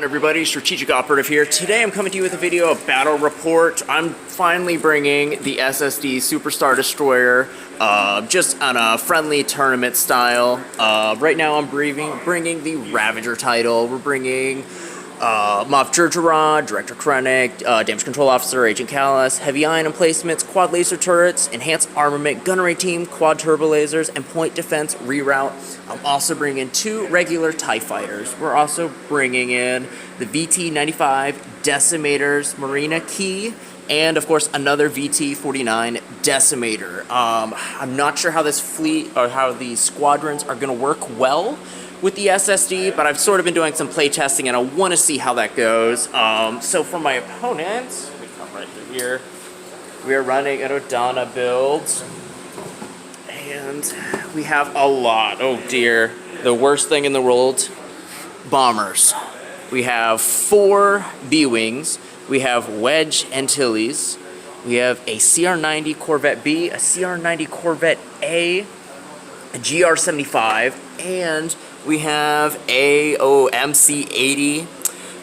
Everybody, Strategic Operative here. Today I'm coming to you with a video of Battle Report. I'm finally bringing the SSD Superstar Destroyer just on a friendly tournament style. Right now I'm bringing the Ravager title. We're bringing Moff Jerjerrod, Director Krennic, Damage Control Officer, Agent Callus, Heavy Ion Emplacements, Quad Laser Turrets, Enhanced Armament, Gunnery Team, Quad Turbo Lasers, and Point Defense Reroute. I'm also bringing in 2 regular TIE Fighters. We're also bringing in the VT-95 Decimators Marina Key, and of course another VT-49 Decimator. I'm not sure how this fleet or how these squadrons are going to work well with the SSD, but I've sort of been doing some play testing and I want to see how that goes. So for my opponents, we come right through here. We are running an Odana build, and we have a lot. Oh dear, the worst thing in the world, bombers. We have 4 B-Wings, we have Wedge Antilles, we have a CR-90 Corvette B, a CR-90 Corvette A, a GR-75, and we have a MC-80.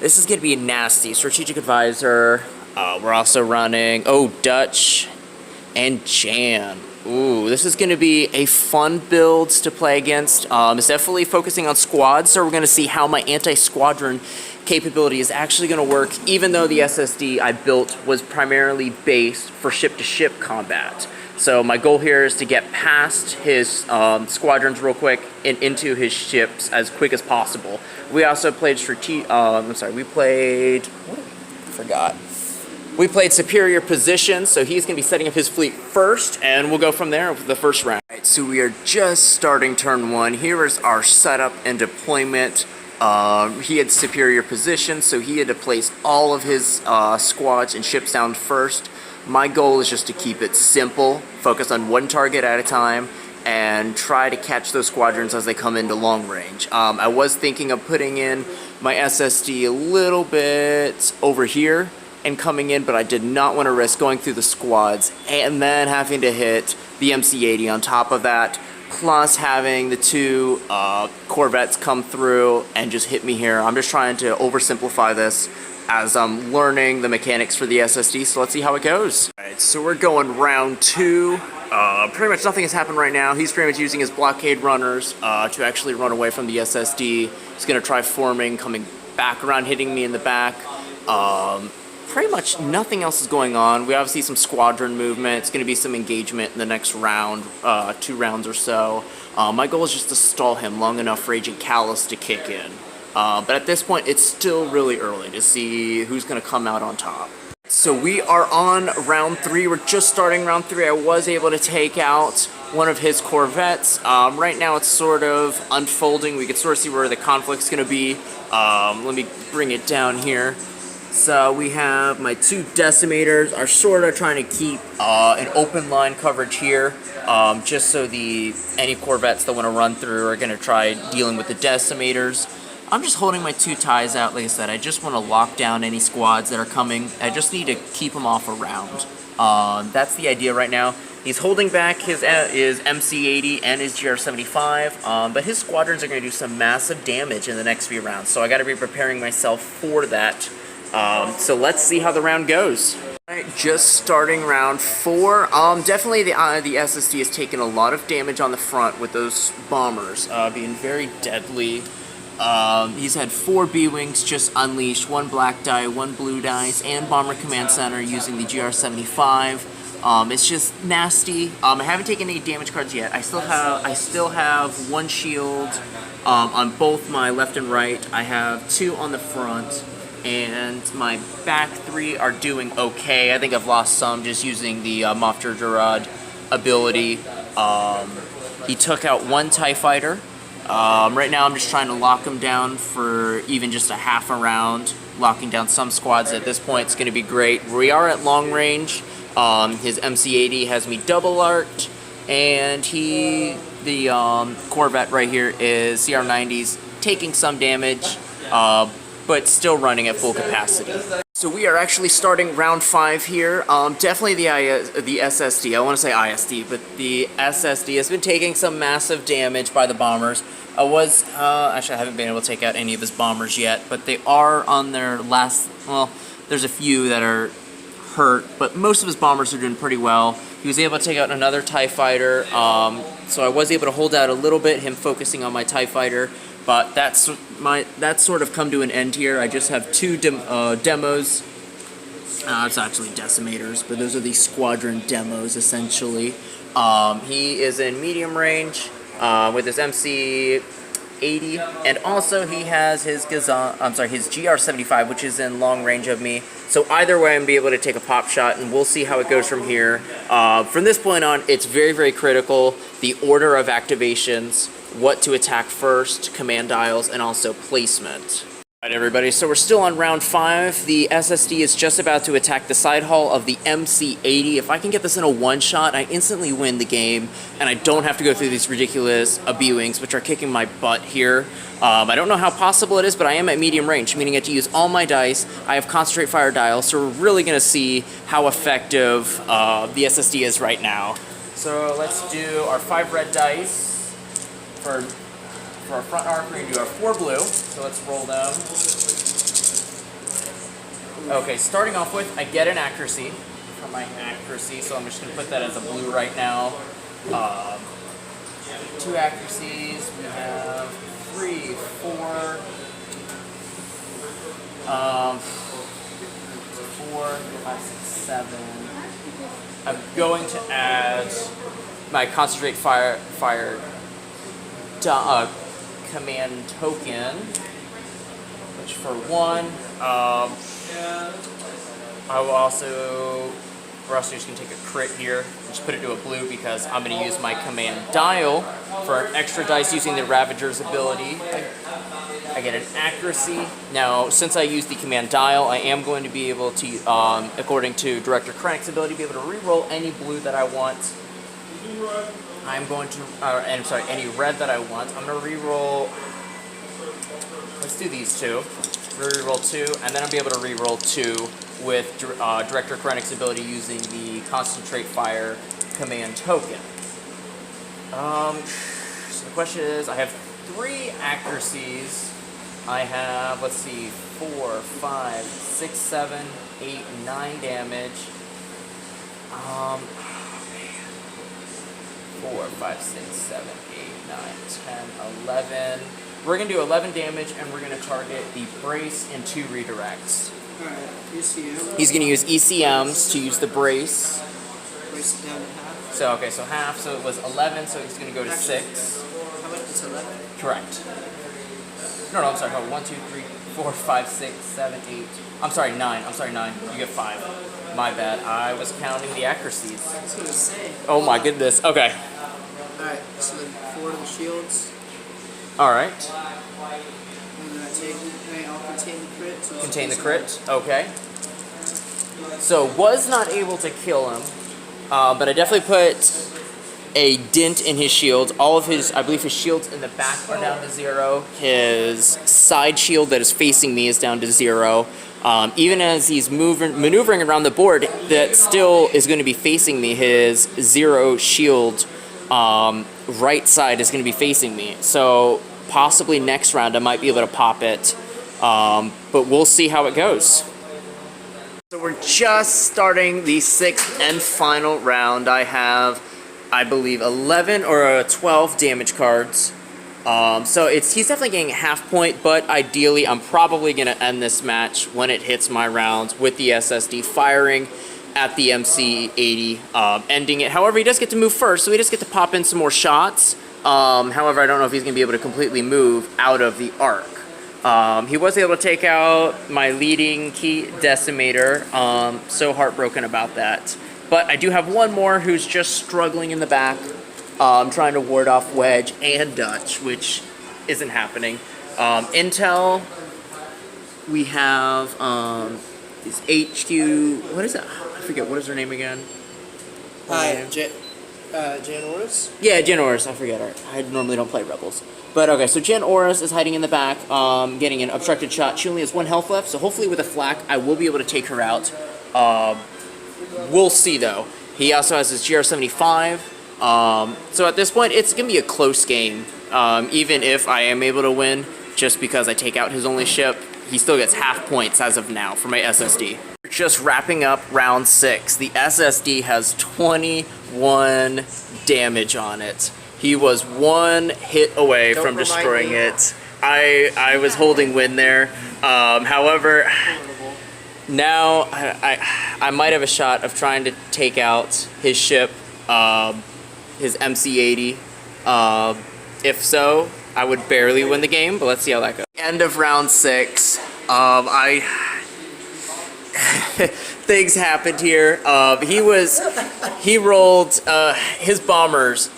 This is going to be nasty. Strategic Advisor. We're also running Dutch and Jan. Ooh, this is going to be a fun build to play against. It's definitely focusing on squads, so we're going to see how my anti-squadron capability is actually going to work, even though the SSD I built was primarily based for ship-to-ship combat. So my goal here is to get past his squadrons real quick and into his ships as quick as possible. We also played We played Superior Position, so he's going to be setting up his fleet first, and we'll go from there with the first round. All right, so we are just starting turn 1. Here is our setup and deployment. He had Superior Position, so he had to place all of his squads and ships down first. My goal is just to keep it simple, focus on one target at a time, and try to catch those squadrons as they come into long range. I was thinking of putting in my SSD a little bit over here and coming in, but I did not want to risk going through the squads and then having to hit the MC-80 on top of that, plus having the 2 Corvettes come through and just hit me here. I'm just trying to oversimplify this as I'm learning the mechanics for the SSD, so let's see how it goes. Alright, so we're going round 2. Pretty much nothing has happened right now. He's pretty much using his blockade runners to actually run away from the SSD. He's going to try forming, coming back around, hitting me in the back. Pretty much nothing else is going on. We obviously see some squadron movement. It's going to be some engagement in the next round, 2 rounds or so. My goal is just to stall him long enough for Agent Callus to kick in. But at this point, it's still really early to see who's going to come out on top. So we are on round 3. We're just starting round 3. I was able to take out one of his Corvettes. Right now, it's sort of unfolding. We can sort of see where the conflict's going to be. Let me bring it down here. So we have my 2 Decimators are sort of trying to keep an open line coverage here, just so any Corvettes that want to run through are going to try dealing with the Decimators. I'm just holding my 2 ties out. Like I said, I just want to lock down any squads that are coming. I just need to keep them off a round. That's the idea right now. He's holding back his MC-80 and his GR-75, but his squadrons are going to do some massive damage in the next few rounds, so I got to be preparing myself for that. So let's see how the round goes. Alright, just starting round 4. Definitely the SSD has taken a lot of damage on the front with those bombers being very deadly. He's had 4 B-Wings just unleashed, 1 black die, 1 blue dice, and Bomber Command Center using the GR-75. It's just nasty. I haven't taken any damage cards yet. I still have 1 shield on both my left and right. I have 2 on the front, and my back 3 are doing okay. I think I've lost some just using the Moff Jerjerrod ability. He took out 1 TIE Fighter. Right now I'm just trying to lock him down for even just a half a round, locking down some squads. At this point it's going to be great. We are at long range. His MC-80 has me double arced, and the Corvette right here is CR-90s taking some damage, but still running at full capacity. So we are actually starting round 5 here. Definitely the SSD. I want to say ISD, but the SSD has been taking some massive damage by the bombers. Actually I haven't been able to take out any of his bombers yet, but they are on their last, well, there's a few that are hurt, but most of his bombers are doing pretty well. He was able to take out another TIE fighter, so I was able to hold out a little bit, him focusing on my TIE fighter. But that's sort of come to an end here. I just have 2 demos. It's actually decimators, but those are the squadron demos essentially. He is in medium range with his MC-80, and also he has his his GR-75, which is in long range of me. So either way, I'm gonna be able to take a pop shot, and we'll see how it goes from here. From this point on, it's very, very critical, the order of activations, what to attack first, command dials, and also placement. Alright everybody, so we're still on round 5. The SSD is just about to attack the side hull of the MC-80. If I can get this in a one-shot, I instantly win the game, and I don't have to go through these ridiculous B-Wings, which are kicking my butt here. I don't know how possible it is, but I am at medium range, meaning I have to use all my dice. I have concentrate fire dials, so we're really going to see how effective the SSD is right now. So let's do our 5 red dice. For our front arc, we're going to do our 4 blue, so let's roll them. Okay, starting off with, I get an accuracy from my accuracy, so I'm just going to put that as a blue right now. 2 accuracies, we have 3, 4, 5, 6, 7. I'm going to add my concentrate fire command token, which for 1, we're also just going to take a crit here, just put it to a blue because I'm going to use my command dial for an extra dice using the Ravager's ability. I get an accuracy. Now, since I use the command dial, I am going to be able to, according to Director Krennic's ability, be able to reroll any blue that I want. I'm going to, any red that I want. I'm going to reroll, let's do these 2. Reroll 2, and then I'll be able to reroll 2 with Director Krennic's ability using the Concentrate Fire command token. So the question is, I have 3 accuracies. I have, let's see, 4, 5, 6, 7, 8, 9 damage. 4, 5, 6, 7, 8, 9, 10, 11. We're going to do 11 damage, and we're going to target the brace and 2 redirects. Alright, ECM. He's going to use ECMs to use the brace. Brace it down to half. So, okay, so half, so it was 11, so he's going to go to 6. How much is 11? Correct. No, I'm sorry, hold on. 1, 2, 3, 4, 5, 6, 7, 8. I'm sorry, 9. I'm sorry, 9. You get 5. My bad. I was counting the accuracies. I was going to say. Oh my goodness. Okay. Alright, so then 4 of the shields. Alright. And then I'll contain the crit. So Contain the crit. Okay. So, was not able to kill him, but I definitely put a dent in his shield. All of his, I believe his shields in the back are down to 0. His side shield that is facing me is down to 0. Even as he's maneuvering around the board, that still is going to be facing me. His 0 shield right side is going to be facing me. So possibly next round I might be able to pop it, but we'll see how it goes. So we're just starting the 6th and final round. I have, I believe, 11 or 12 damage cards. So he's definitely getting a half point, but ideally I'm probably going to end this match when it hits my rounds with the SSD firing at the MC-80, ending it. However, he does get to move first, so we just get to pop in some more shots. However, I don't know if he's going to be able to completely move out of the arc. He was able to take out my leading key decimator. So heartbroken about that. But I do have one more who's just struggling in the back, trying to ward off Wedge and Dutch, which isn't happening. Intel, we have is HQ, what is that? I forget, what is her name again? Hi, Jan Oris? Yeah, Jan Oris. I forget. I normally don't play Rebels. But okay, so Jan Oris is hiding in the back, getting an obstructed shot. She only has 1 health left, so hopefully with a flak, I will be able to take her out. We'll see, though. He also has his GR75. So at this point, it's going to be a close game. Even if I am able to win, just because I take out his only ship, he still gets half points as of now for my SSD. Just wrapping up round 6. The SSD has 21 damage on it. He was 1 hit away from destroying it. I was holding win there. However, now I might have a shot of trying to take out his ship, his MC-80. If so, I would barely win the game, but let's see how that goes. End of round 6. Things happened here. He rolled his bombers.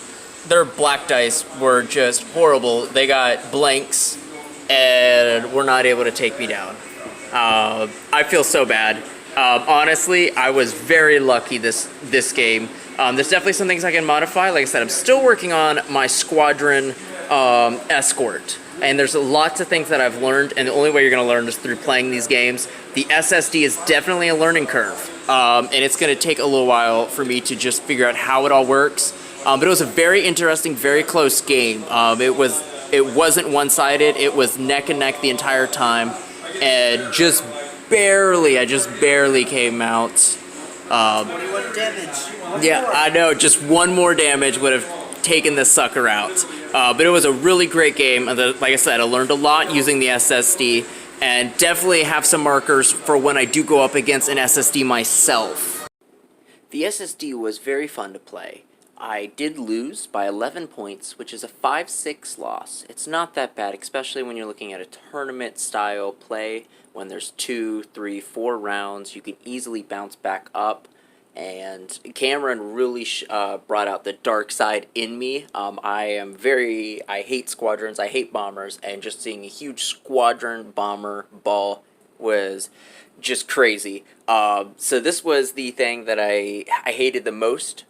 Their black dice were just horrible. They got blanks and were not able to take me down. I feel so bad. Honestly, I was very lucky this game. There's definitely some things I can modify. Like I said, I'm still working on my squadron escort. And there's lots of things that I've learned, and the only way you're going to learn is through playing these games. The SSD is definitely a learning curve, and it's going to take a little while for me to just figure out how it all works. But it was a very interesting, very close game. It wasn't one-sided. It was neck and neck the entire time, and I just barely came out. 21 damage. Yeah, I know. Just 1 more damage would have taken this sucker out. But it was a really great game. Like I said, I learned a lot using the SSD, and definitely have some markers for when I do go up against an SSD myself. The SSD was very fun to play. I did lose by 11 points, which is a 5-6 loss. It's not that bad, especially when you're looking at a tournament-style play. When there's 2, 3, 4 rounds, you can easily bounce back up. And Cameron really brought out the dark side in me. I hate squadrons, I hate bombers, and just seeing a huge squadron bomber ball was just crazy. So this was the thing that I hated the most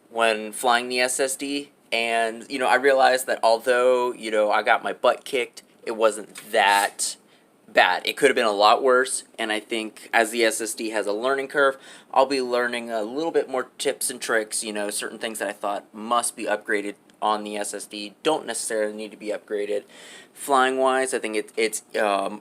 when flying the SSD. And, I realized that although, I got my butt kicked, it wasn't that bad. It could have been a lot worse, and I think as the SSD has a learning curve, I'll be learning a little bit more tips and tricks. Certain things that I thought must be upgraded on the SSD don't necessarily need to be upgraded. Flying wise, I think it's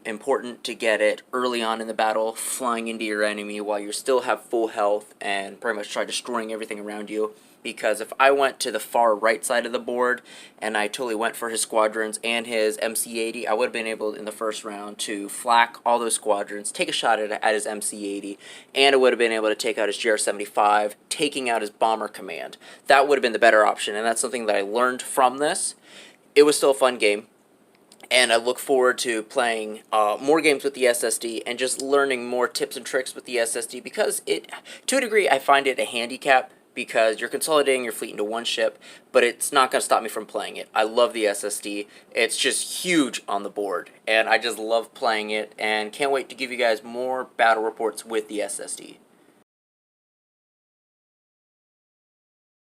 important to get it early on in the battle, flying into your enemy while you still have full health and pretty much try destroying everything around you. Because if I went to the far right side of the board and I totally went for his squadrons and his MC-80, I would have been able in the first round to flak all those squadrons, take a shot at his MC-80, and I would have been able to take out his GR75, taking out his bomber command. That would have been the better option, and that's something that I learned from this. It was still a fun game, and I look forward to playing more games with the SSD and just learning more tips and tricks with the SSD, because to a degree, I find it a handicap, because you're consolidating your fleet into 1 ship, but it's not going to stop me from playing it. I love the SSD. It's just huge on the board, and I just love playing it, and can't wait to give you guys more battle reports with the SSD.